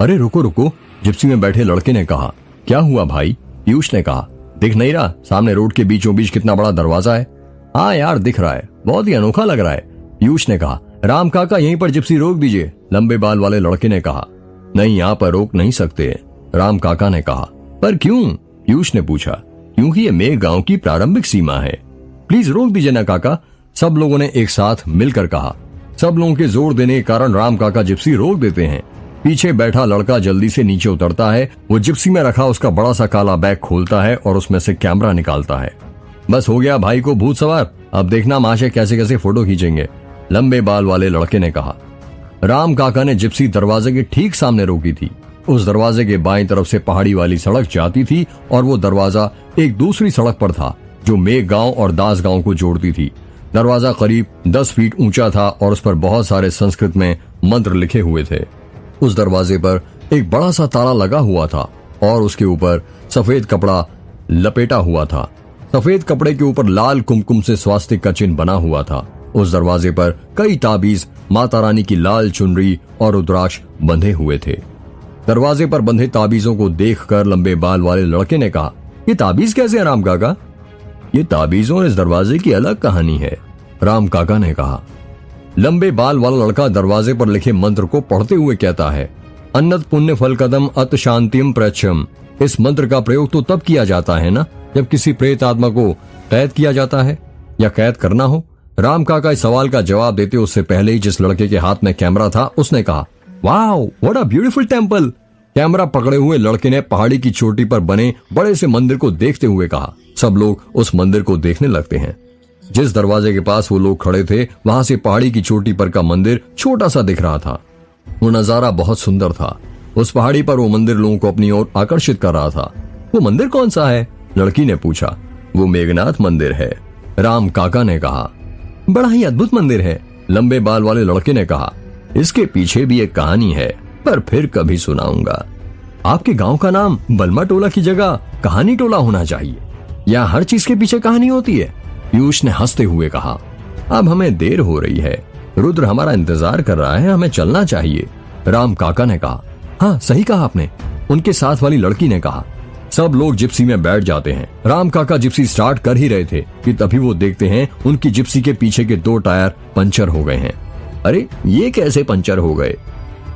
अरे रुको रुको, जिप्सी में बैठे लड़के ने कहा। क्या हुआ भाई? पीयूष ने कहा। दिख नहीं रहा सामने रोड के बीचों बीच कितना बड़ा दरवाजा है? हाँ यार दिख रहा है, बहुत ही अनोखा लग रहा है, पीयूष ने कहा। राम काका यहीं पर जिप्सी रोक दीजिए, लंबे बाल वाले लड़के ने कहा। नहीं, यहाँ पर रोक नहीं सकते, राम काका ने कहा। पर क्यों? पीयूष ने पूछा। क्योंकि ये मेघ गांव की प्रारंभिक सीमा है। प्लीज रोक दीजिए ना काका, सब लोगों ने एक साथ मिलकर कहा। सब लोगों के जोर देने के कारण राम काका जिप्सी रोक देते हैं। पीछे बैठा लड़का जल्दी से नीचे उतरता है। वो जिप्सी में रखा उसका बड़ा सा काला बैग खोलता है और उसमें से कैमरा निकालता है। बस हो गया भाई को भूत सवार, अब देखना महाशय कैसे कैसे फोटो खींचेंगे, लंबे बाल वाले लड़के ने कहा। राम काका ने जिप्सी दरवाजे के ठीक सामने रोकी थी। उस दरवाजे के बाईं तरफ से पहाड़ी वाली सड़क जाती थी और वो दरवाजा एक दूसरी सड़क पर था जो मेघ गांव और दास गांव को जोड़ती थी। दरवाजा करीब 10 फीट ऊंचा था और उस पर बहुत सारे संस्कृत में मंत्र लिखे हुए थे। उस दरवाजे पर एक बड़ा सा ताला लगा हुआ था और उसके ऊपर सफेद कपड़ा लपेटा हुआ था। सफेद कपड़े के ऊपर लाल कुमकुम से स्वास्तिक का चिन्ह बना हुआ था। उस दरवाजे पर कई ताबीज, माता रानी की लाल चुनरी और रुद्राक्ष बंधे हुए थे। दरवाजे पर बंधे ताबीजों को देखकर लंबे बाल वाले लड़के ने कहा, ये ताबीज कैसे है राम काका? ये ताबीजों और इस दरवाजे की अलग कहानी है, राम काका ने कहा। लंबे बाल वाला लड़का दरवाजे पर लिखे मंत्र को पढ़ते हुए कहता है, अन्नत पुण्य फल कदम अत शांतिम प्रच्छम। इस मंत्र का प्रयोग तो तब किया जाता है ना जब किसी प्रेत आत्मा को कैद किया जाता है या कैद करना हो। राम काका इस सवाल का जवाब देते उससे पहले ही जिस लड़के के हाथ में कैमरा था उसने कहा, wow what a beautiful temple. Camera पकड़े हुए लड़के ने पहाड़ी की चोटी पर बने बड़े से मंदिर को देखते हुए कहा। सब लोग उस मंदिर को देखने लगते हैं। जिस दरवाजे के पास वो लोग खड़े थे वहां से पहाड़ी की चोटी पर का मंदिर छोटा सा दिख रहा था। वो नजारा बहुत सुंदर था। उस पहाड़ी पर वो मंदिर लोगों को अपनी ओर आकर्षित कर रहा था। वो मंदिर कौन सा है? लड़की ने पूछा। वो मेघनाथ मंदिर है, राम काका ने कहा। बड़ा ही अद्भुत मंदिर है, लंबे बाल वाले लड़के ने कहा। इसके पीछे भी एक कहानी है, पर फिर कभी सुनाऊंगा। आपके गांव का नाम बलमा टोला की जगह कहानी टोला होना चाहिए। यहाँ हर चीज के पीछे कहानी होती है, पीयूष ने हंसते हुए कहा। अब हमें देर हो रही है, रुद्र हमारा इंतजार कर रहा है, हमें चलना चाहिए, राम काका ने कहा। हाँ सही कहा आपने, उनके साथ वाली लड़की ने कहा। सब लोग जिप्सी में बैठ जाते हैं। राम काका जिप्सी स्टार्ट कर ही रहे थे कि तभी वो देखते हैं उनकी जिप्सी के पीछे के 2 टायर पंचर हो गए हैं। अरे ये कैसे पंचर हो गए?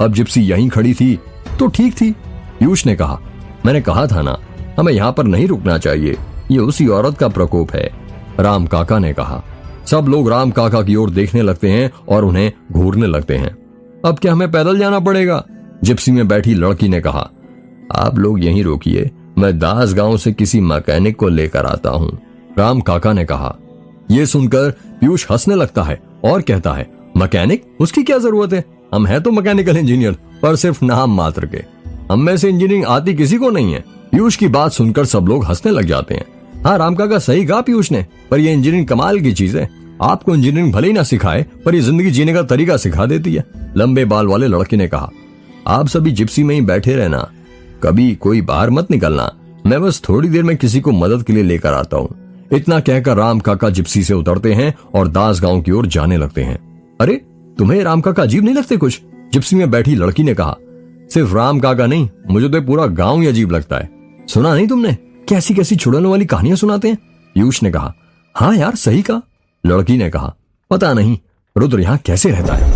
अब जिप्सी यहीं खड़ी थी तो ठीक थी, पीयूष ने कहा। मैंने कहा था ना, हमें यहाँ पर नहीं रुकना चाहिए, ये उसी औरत का प्रकोप है, राम काका ने कहा। सब लोग राम काका की ओर देखने लगते हैं और उन्हें घूरने लगते हैं। अब क्या हमें पैदल जाना पड़ेगा? जिप्सी में बैठी लड़की ने कहा। आप लोग यहीं रोकिए, मैं दास गांव से किसी मैकेनिक को लेकर आता हूँ, राम काका ने कहा। ये सुनकर पीयूष हंसने लगता है और कहता है, मैकेनिक? उसकी क्या जरूरत है? हम हैं तो मैकेनिकल इंजीनियर, पर सिर्फ नाम मात्र के। हम में से इंजीनियरिंग आती किसी को नहीं है। पीयूष की बात सुनकर सब लोग हंसने लग जाते हैं। हाँ राम काका सही कहा पीयूष ने, पर यह इंजीनियरिंग कमाल की चीज है। आपको इंजीनियरिंग भले ही ना सिखाए, पर ये जिंदगी जीने का तरीका सिखा देती है, लंबे बाल वाले लड़के ने कहा। आप सभी जिप्सी में ही बैठे रहना, कभी कोई बाहर मत निकलना, मैं बस थोड़ी देर में किसी को मदद के लिए लेकर आता हूँ। इतना कहकर राम काका जिप्सी से उतरते हैं और दास गांव की ओर जाने लगते हैं। अरे तुम्हें राम काका अजीब नहीं लगते कुछ? जिप्सी में बैठी लड़की ने कहा। सिर्फ राम काका नहीं, मुझे तो पूरा गांव ही अजीब लगता है। सुना नहीं तुमने कैसी कैसी छुड़ाने वाली कहानियां सुनाते हैं? पीयूष ने कहा। हाँ यार सही कहा, लड़की ने कहा। पता नहीं रुद्र यहाँ कैसे रहता है,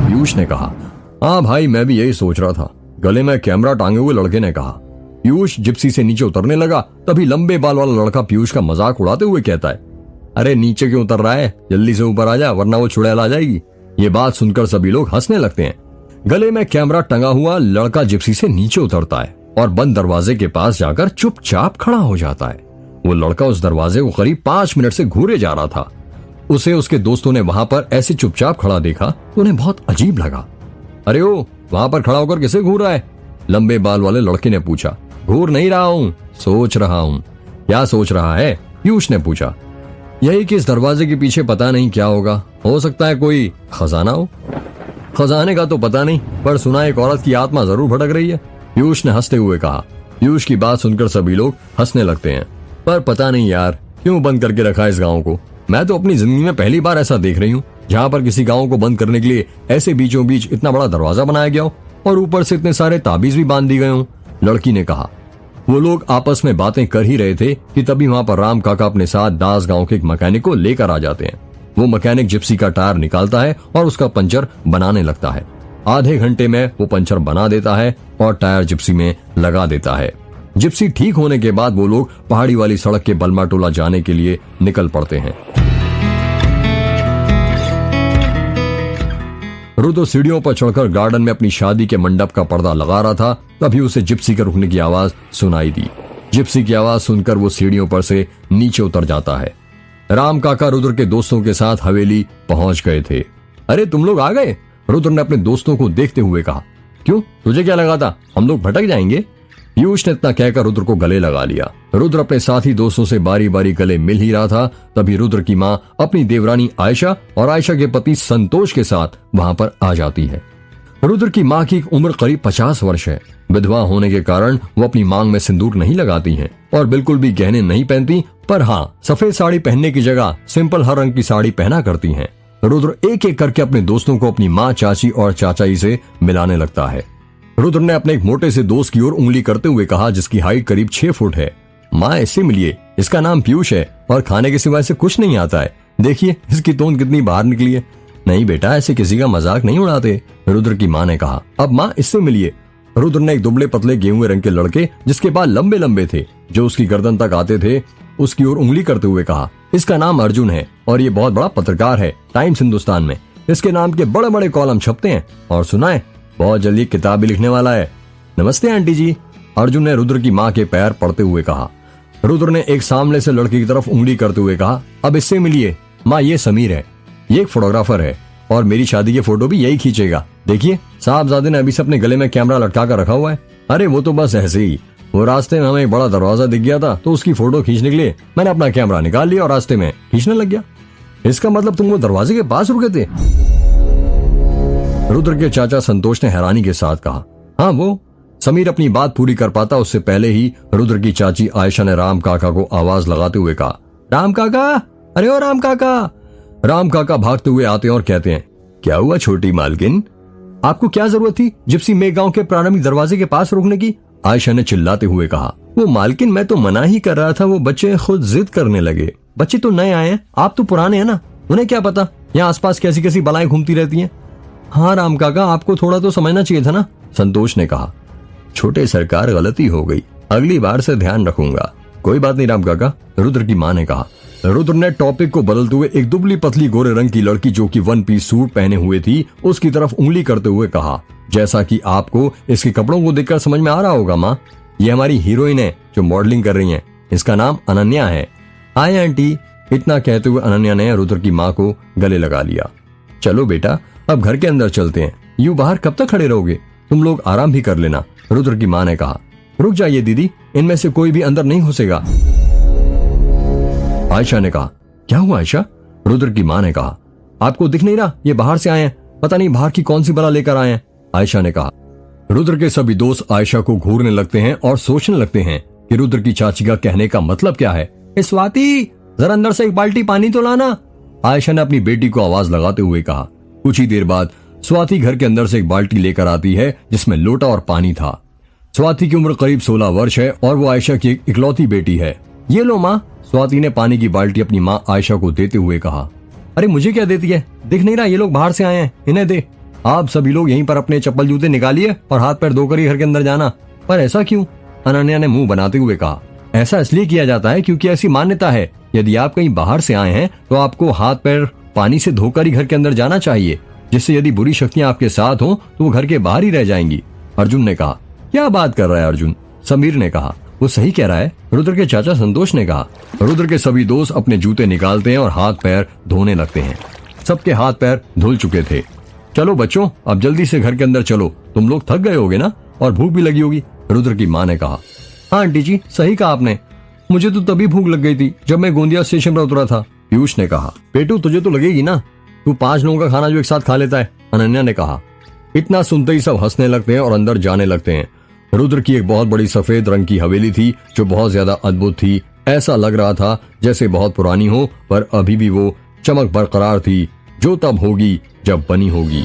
पीयूष ने कहा। हाँ भाई मैं भी यही सोच रहा था, गले में कैमरा टांगे हुए लड़के ने कहा। पीयूष जिप्सी से नीचे उतरने लगा, तभी लंबे बाल वाला लड़का पीयूष का मजाक उड़ाते हुए कहता है, अरे नीचे क्यों उतर रहा है, जल्दी से ऊपर आ जा वरना वो चुड़ैल आ जाएगी। ये बात सुनकर सभी लोग हंसने लगते हैं। गले में कैमरा टंगा हुआ लड़का जिप्सी से नीचे उतरता है और बंद दरवाजे के पास जाकर चुपचाप खड़ा हो जाता है। वो लड़का उस दरवाजे को करीब 5 मिनट से घूरे जा रहा था। उसे उसके दोस्तों ने वहां पर ऐसे चुपचाप खड़ा देखा तो उन्हें बहुत अजीब लगा। अरे ओ वहां पर खड़ा होकर किसे घूर रहा है? लंबे बाल वाले लड़के ने पूछा। घूर नहीं रहा हूँ, सोच रहा हूँ। क्या सोच रहा है? पीयूष ने पूछा। यही कि इस दरवाजे के पीछे पता नहीं क्या होगा, हो सकता है कोई खजाना हो। खजाने का तो पता नहीं, पर सुना एक औरत की आत्मा जरूर भटक रही है, पीयूष ने हंसते हुए कहा। पीयूष की बात सुनकर सभी लोग हंसने लगते हैं। पर पता नहीं यार क्यों बंद करके रखा है इस गांव को, मैं तो अपनी जिंदगी में पहली बार ऐसा देख रही हूँ। जहाँ पर किसी गांव को बंद करने के लिए ऐसे बीचों बीच इतना बड़ा दरवाजा बनाया गया हो और ऊपर से इतने सारे ताबीज भी बांध दी गए हों। लड़की ने कहा। वो लोग आपस में बातें कर ही रहे थे कि तभी वहां पर राम काका अपने साथ दास गांव के एक मैकेनिक को लेकर आ जाते हैं। वो मैकेनिक जिप्सी का टायर निकालता है और उसका पंचर बनाने लगता है। आधे घंटे में वो पंचर बना देता है और टायर जिप्सी में लगा देता है। जिप्सी ठीक होने के बाद वो लोग पहाड़ी वाली सड़क के बलमा टोला जाने के लिए निकल पड़ते हैं। रुद्र सीढ़ियों पर चढ़कर गार्डन में अपनी शादी के मंडप का पर्दा लगा रहा था, तभी उसे जिप्सी के रुकने की आवाज सुनाई दी। जिप्सी की आवाज सुनकर वो सीढ़ियों पर से नीचे उतर जाता है। राम काका रुद्र के दोस्तों के साथ हवेली पहुंच गए थे। अरे तुम लोग आ गए? रुद्र ने अपने दोस्तों को देखते हुए कहा। क्यों, तुझे क्या लगा था हम लोग भटक जाएंगे? पीयूष ने इतना कहकर रुद्र को गले लगा लिया। रुद्र अपने साथी दोस्तों से बारी बारी गले मिल ही रहा था, तभी रुद्र की माँ अपनी देवरानी आयशा और आयशा के पति संतोष के साथ वहां पर आ जाती है। रुद्र की माँ की उम्र करीब 50 वर्ष है। विधवा होने के कारण वो अपनी मांग में सिंदूर नहीं लगाती हैं और बिल्कुल भी गहने नहीं पहनती, पर हाँ, सफेद साड़ी पहनने की जगह सिंपल हर रंग की साड़ी पहना करती हैं। रुद्र एक एक करके अपने दोस्तों को अपनी माँ, चाची और चाचाई से मिलाने लगता है। रुद्र ने अपने एक मोटे से दोस्त की ओर उंगली करते हुए कहा, जिसकी हाइट करीब 6 फुट है। माँ, इससे मिलिए, इसका नाम पीयूष है और खाने के सिवाय से कुछ नहीं आता है। देखिए इसकी तोंद कितनी बाहर निकली है। नहीं बेटा, ऐसे किसी का मजाक नहीं उड़ाते, रुद्र की माँ ने कहा। अब माँ, इससे मिलिए। रुद्र ने एक दुबले पतले गेहूं रंग के लड़के, जिसके बाल लंबे लंबे थे, जो उसकी गर्दन तक आते थे, उसकी ओर उंगली करते हुए कहा, इसका नाम अर्जुन है और ये बहुत बड़ा पत्रकार है टाइम्स हिंदुस्तान में। इसके नाम के बड़े बड़े कॉलम छपते हैं और सुनाए बहुत जल्दी किताब भी लिखने वाला है। नमस्ते आंटी जी, अर्जुन ने रुद्र की माँ के पैर पड़ते हुए कहा। रुद्र ने एक सामने से लड़के की तरफ उंगली करते हुए कहा, अब इससे मिलिए। माँ, ये समीर है, ये एक फोटोग्राफर है और मेरी शादी के फोटो भी यही खींचेगा। देखिए साहबजादे ने अभी से अपने गले में कैमरा लटका कर रखा हुआ है। अरे वो तो बस ऐसे ही, वो रास्ते में हमें एक बड़ा दरवाजा दिख गया था तो उसकी फोटो खींचने के लिए मैंने अपना कैमरा निकाल लिया और रास्ते में खींचने लग गया। इसका मतलब तुम वो दरवाजे के पास रुके थे? रुद्र के चाचा संतोष ने हैरानी के साथ कहा। हाँ वो। समीर अपनी बात पूरी कर पाता उससे पहले ही रुद्र की चाची आयशा ने राम काका को आवाज लगाते हुए कहा, राम काका, अरे ओ राम काका। राम काका भागते हुए आते हैं और कहते हैं, क्या हुआ छोटी मालकिन, आपको क्या जरूरत थी जिप्सी में गांव के प्रारंभिक दरवाजे के पास रुकने की? आयशा ने चिल्लाते हुए कहा। वो मालकिन, मैं तो मना ही कर रहा था, वो बच्चे खुद जिद करने लगे। बच्चे तो नए आए हैं, आप तो पुराने हैं ना, उन्हें क्या पता यहाँ आसपास कैसी कैसी बलाएं घूमती रहती हैं। हाँ राम काका, आपको थोड़ा तो समझना चाहिए था ना, संतोष ने कहा। छोटे सरकार, गलती हो गई, अगली बार से ध्यान रखूंगा। कोई बात नहीं राम काका, रुद्र की माँ ने कहा। रुद्र ने टॉपिक को बदलते हुए एक दुबली पतली गोरे रंग की लड़की जो कि 1 पीस सूट पहने हुए थी उसकी तरफ उंगली करते हुए कहा, जैसा कि आपको इसके कपड़ों को देखकर समझ में आ रहा होगा माँ, ये हमारी हीरोइन है जो मॉडलिंग कर रही है। इसका नाम अनन्या है। Hi aunty. इतना कहते हुए अनन्या ने रुद्र की माँ को गले लगा लिया। चलो बेटा, अब घर के अंदर चलते हैं, यूं बाहर कब तक खड़े रहोगे, तुम लोग आराम भी कर लेना, रुद्र की माँ ने कहा। रुक जाइए दीदी, इनमें से कोई भी अंदर नहीं घुसेगा, आयशा ने कहा। क्या हुआ आयशा? रुद्र की माँ ने कहा। आपको दिख नहीं रहा, ये बाहर से आए हैं, पता नहीं बाहर की कौन सी बला लेकर आए हैं, आयशा ने कहा। रुद्र के सभी दोस्त आयशा को घूरने लगते हैं और सोचने लगते हैं कि रुद्र की चाची का कहने का मतलब क्या है। स्वाति, जरा अंदर से एक बाल्टी पानी तो लाना, आयशा ने अपनी बेटी को आवाज लगाते हुए कहा। कुछ ही देर बाद स्वाति घर के अंदर से एक बाल्टी लेकर आती है जिसमें लोटा और पानी था। स्वाति की उम्र करीब 16 वर्ष है और वो आयशा की इकलौती बेटी है। ये लो माँ, स्वाति ने पानी की बाल्टी अपनी माँ आयशा को देते हुए कहा। अरे मुझे क्या देती है, दिख नहीं रहा ये लोग बाहर से आए हैं, इन्हें दे। आप सभी लोग यहीं पर अपने चप्पल जूते निकालिए और हाथ पैर धोकर ही घर के अंदर जाना। पर ऐसा क्यों? अनन्या ने मुंह बनाते हुए कहा। ऐसा इसलिए किया जाता है क्योंकि ऐसी मान्यता है, यदि आप कहीं बाहर से आए हैं तो आपको हाथ पैर पानी से धोकर ही घर के अंदर जाना चाहिए, जिससे यदि बुरी शक्तियां आपके साथ हो तो वो घर के बाहर ही रह जाएंगी, अर्जुन ने कहा। क्या बात कर रहा है अर्जुन, समीर ने कहा। वो सही कह रहा है, रुद्र के चाचा संतोष ने कहा। रुद्र के सभी दोस्त अपने जूते निकालते हैं और हाथ पैर धोने लगते हैं। सबके हाथ पैर धुल चुके थे। चलो बच्चों, अब जल्दी से घर के अंदर चलो, तुम लोग थक गए होगे ना और भूख भी लगी होगी, रुद्र की माँ ने कहा। हाँ आंटी जी, सही कहा आपने, मुझे तो तभी भूख लग गई थी जब मैं गोंदिया स्टेशन पर उतरा था, पीयूष ने कहा। पेटू तुझे तो लगेगी ना, तू 5 लोगों का खाना जो एक साथ खा लेता है, अनन्या ने कहा। इतना सुनते ही सब हंसने लगते हैं और अंदर जाने लगते हैं। रुद्र की एक बहुत बड़ी सफेद रंग की हवेली थी जो बहुत ज्यादा अद्भुत थी। ऐसा लग रहा था जैसे बहुत पुरानी हो, पर अभी भी वो चमक बरकरार थी जो तब होगी जब बनी होगी।